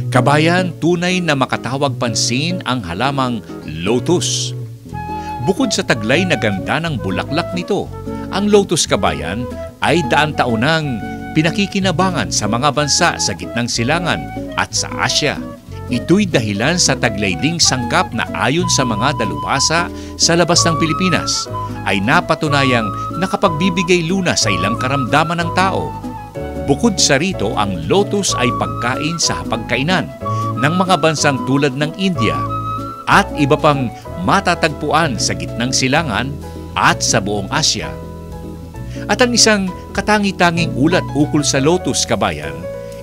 Kabayan, tunay na makatawag pansin ang halamang lotus. Bukod sa taglay na ganda ng bulaklak nito, ang lotus, kabayan, ay daan-taonang pinakikinabangan sa mga bansa sa gitnang silangan at sa Asya. Ito'y dahilan sa taglay ding sangkap na ayon sa mga dalubhasa sa labas ng Pilipinas ay napatunayang nakapagbibigay lunas sa ilang karamdaman ng tao. Bukod sa rito, ang lotus ay pagkain sa hapagkainan ng mga bansang tulad ng India at iba pang matatagpuan sa gitnang silangan at sa buong Asya. At ang isang katangi-tanging ulat ukol sa lotus, kabayan,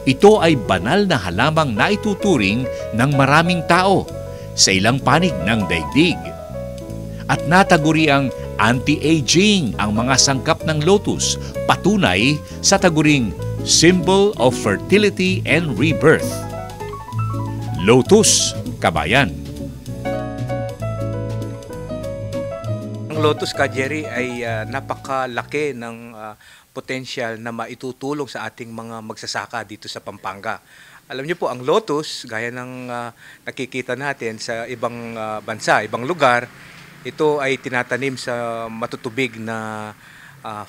ito ay banal na halamang naituturing ng maraming tao sa ilang panig ng daigdig. At nataguri ang anti-aging ang mga sangkap ng lotus, patunay sa taguring symbol of fertility and rebirth. Lotus, kabayan. Ang lotus, ka Jerry, ay napakalaki ng potensyal na maitutulong sa ating mga magsasaka dito sa Pampanga. Alam niyo po, ang lotus, gaya ng nakikita natin sa ibang bansa, ibang lugar, ito ay tinatanim sa matutubig na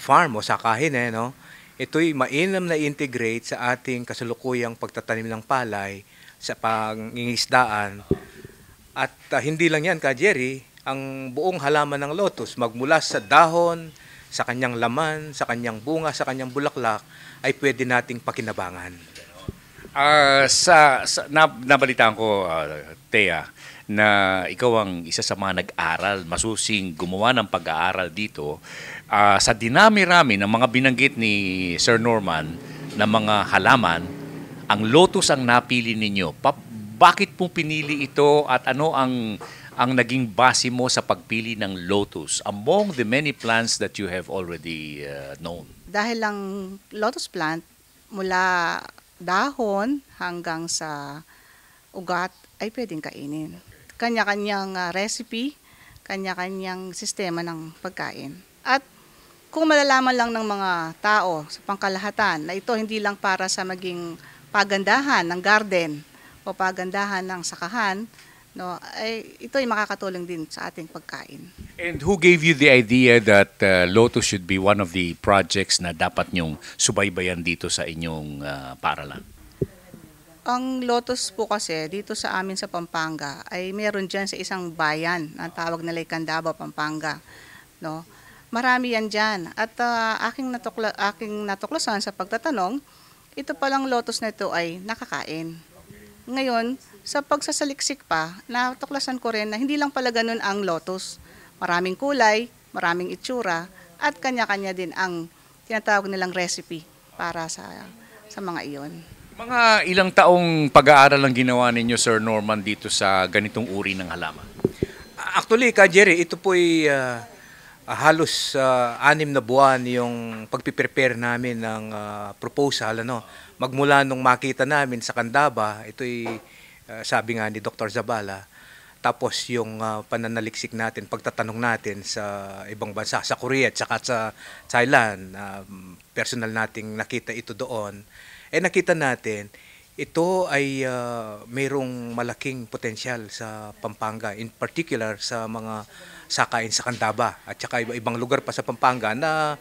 farm o sakahin, no? Ito'y mainam na integrate sa ating kasalukuyang pagtatanim ng palay sa pangingisdaan. At hindi lang yan, ka Jerry, ang buong halaman ng lotus, magmula sa dahon, sa kanyang laman, sa kanyang bunga, sa kanyang bulaklak, ay pwede nating pakinabangan. Nabalitaan ko, Thea, na ikaw ang isa sa mga nag-aral, masusing gumawa ng pag-aaral dito. Sa dinami-rami ng mga binanggit ni Sir Norman na mga halaman, ang lotus ang napili ninyo. Bakit mo pinili ito at ano ang naging base mo sa pagpili ng lotus among the many plants that you have already known? Dahil ang lotus plant, mula dahon hanggang sa ugat ay pwedeng kainin. Kanya-kanyang recipe, kanya-kanyang sistema ng pagkain. At kung malalaman lang ng mga tao sa pangkalahatan na ito hindi lang para sa maging pagandahan ng garden o pagandahan ng sakahan, no, ay ito ay makakatulong din sa ating pagkain. And who gave you the idea that lotus should be one of the projects na dapat nyong subaybayan dito sa inyong paaralan? Ang lotus po kasi dito sa amin sa Pampanga ay meron dyan sa isang bayan na tawag nila Candaba, Pampanga, no? Marami yan dyan. At aking natuklasan sa pagtatanong, ito palang lotus na ito ay nakakain. Ngayon, sa pagsasaliksik pa, natuklasan ko rin na hindi lang pala ganun ang lotus. Maraming kulay, maraming itsura, at kanya-kanya din ang tinatawag nilang recipe para sa mga iyon. Mga ilang taong pag-aaral ang ginawa ninyo, Sir Norman, dito sa ganitong uri ng halaman? Actually, ka Jerry, ito po'y halos 6 na buwan yung pagpiprepare namin ng proposal. Magmula nung makita namin sa Candaba, ito'y sabi nga ni Dr. Zabala, tapos yung pananaliksik natin, pagtatanong natin sa ibang bansa, sa Korea at saka sa Thailand, personal nating nakita ito doon, nakita natin, ito ay mayroong malaking potensyal sa Pampanga, in particular sa mga sakain sa Candaba at saka ibang lugar pa sa Pampanga na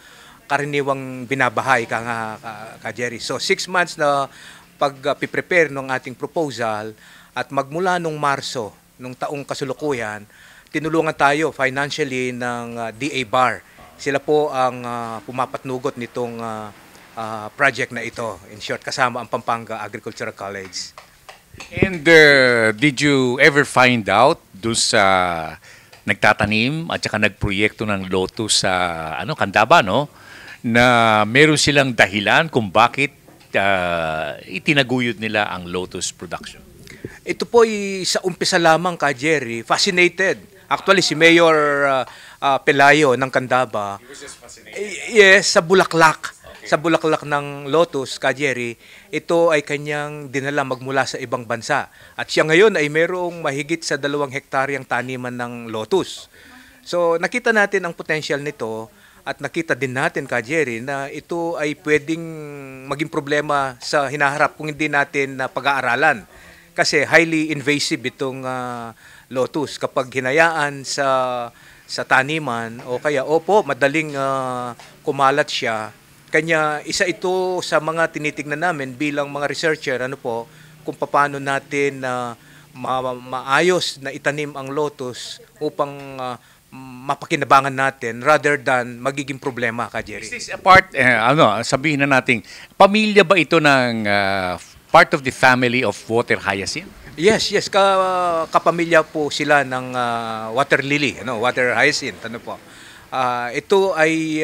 karaniwang binabahay ka Jerry. So 6 months na pag-prepare ng ating proposal at magmula nung Marso, nung taong kasulukuyan, tinulungan tayo financially ng DA-BAR. Sila po ang pumapatnugot nitong project na ito. In short, kasama ang Pampanga Agricultural College. And did you ever find out doon sa nagtatanim at saka nagproyekto ng lotus sa Candaba, no? Na meron silang dahilan kung bakit itinaguyod nila ang lotus production? Ito po ay sa umpisa lamang, ka Jerry, fascinated. Actually, si Mayor Pelayo ng Candaba, He was just fascinated. yes, sa bulaklak. Sa bulaklak ng lotus, Ka Jerry, ito ay kanyang dinala magmula sa ibang bansa. At siya ngayon ay mayroong mahigit sa 2 hektaryang taniman ng lotus. So nakita natin ang potential nito at nakita din natin, Ka Jerry, na ito ay pwedeng maging problema sa hinaharap kung hindi natin pag-aaralan. Kasi highly invasive itong lotus. Kapag hinayaan sa taniman o kaya madaling kumalat siya. Kanya isa ito sa mga tinitingnan namin bilang mga researcher kung paano natin maayos na itanim ang lotus upang mapakinabangan natin rather than magiging problema, Ka Jerry. Is this a part, sabihin na natin, pamilya ba ito ng part of the family of water hyacinth? Yes, kapamilya po sila ng water lily, water hyacinth, ito ay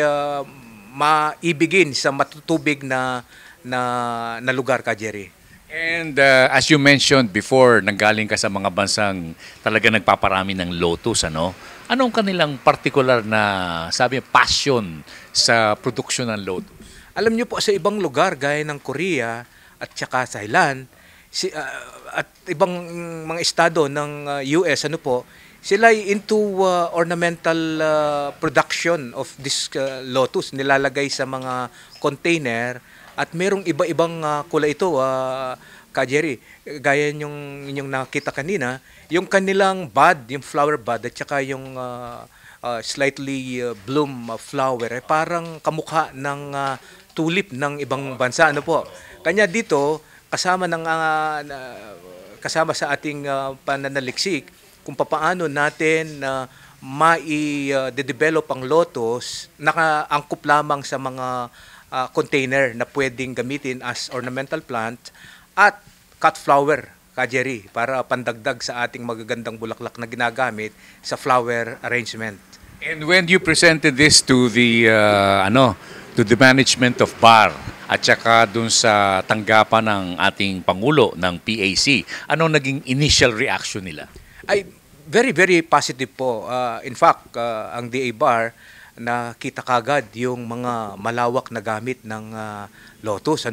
maibigin sa matutubig na lugar, Ka Jerry. And as you mentioned before, nanggaling ka sa mga bansang talaga nagpaparami ng lotus, Anong kanilang particular na, passion sa produksyon ng lotus? Alam niyo po, sa ibang lugar, gaya ng Korea at saka Thailand, at ibang mga estado ng US, sila ay into ornamental production of this lotus. Nilalagay sa mga container at merong iba-ibang kulay ito, Ka Jerry. Gaya inyong nakita kanina, yung kanilang bud, yung flower bud at saka yung slightly bloom flower ay parang kamukha ng tulip ng ibang bansa. Kanya dito, kasama sa ating pananaliksik kung paano natin mai-develop ang lotus, nakaangkop lamang sa mga container na pwedeng gamitin as ornamental plant at cut flower, Ka Jerry, para pandagdag sa ating magagandang bulaklak na ginagamit sa flower arrangement. And when you presented this to the management of BAR at saka dun sa tanggapan ng ating Pangulo ng PAC, anong naging initial reaction nila? Ay very, very positive po. In fact, ang DA BAR nakita kagad yung mga malawak na gamit ng lotus.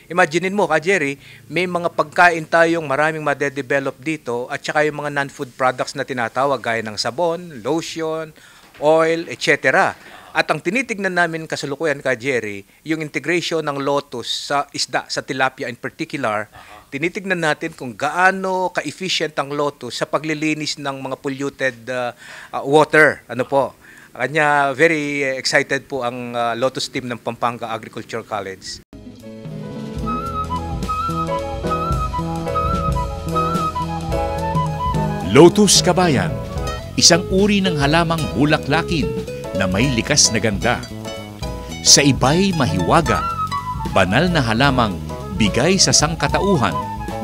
Imaginein mo, Ka Jerry, may mga pagkain tayong maraming madedevelop dito at saka yung mga non-food products na tinatawag gaya ng sabon, lotion, oil, etc. At ang tinitignan namin kasalukuyan, Ka Jerry, yung integration ng lotus sa isda, sa tilapia in particular. Tinitignan natin kung gaano ka-efficient ang lotus sa paglilinis ng mga polluted water. Kanya very excited po ang lotus team ng Pampanga Agriculture College. Lotus kabayan, isang uri ng halamang bulaklakin na may likas na ganda. Sa iba'y mahiwaga, banal na halamang bigay sa sangkatauhan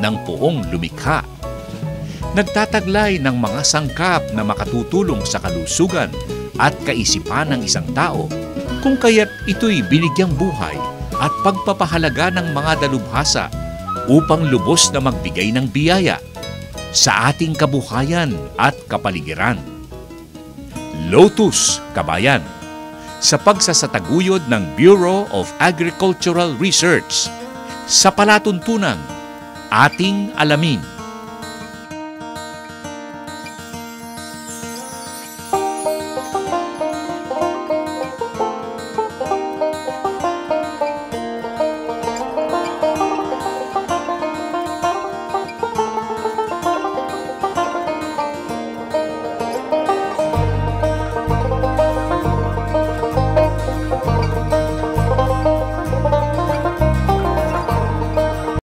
ng poong lumikha. Nagtataglay ng mga sangkap na makatutulong sa kalusugan at kaisipan ng isang tao, kung kaya't ito'y binigyang buhay at pagpapahalaga ng mga dalubhasa upang lubos na magbigay ng biyaya sa ating kabuhayan at kapaligiran. Lotus kabayan, sa pagsasataguyod ng Bureau of Agricultural Research, sa palatuntunan ating alamin.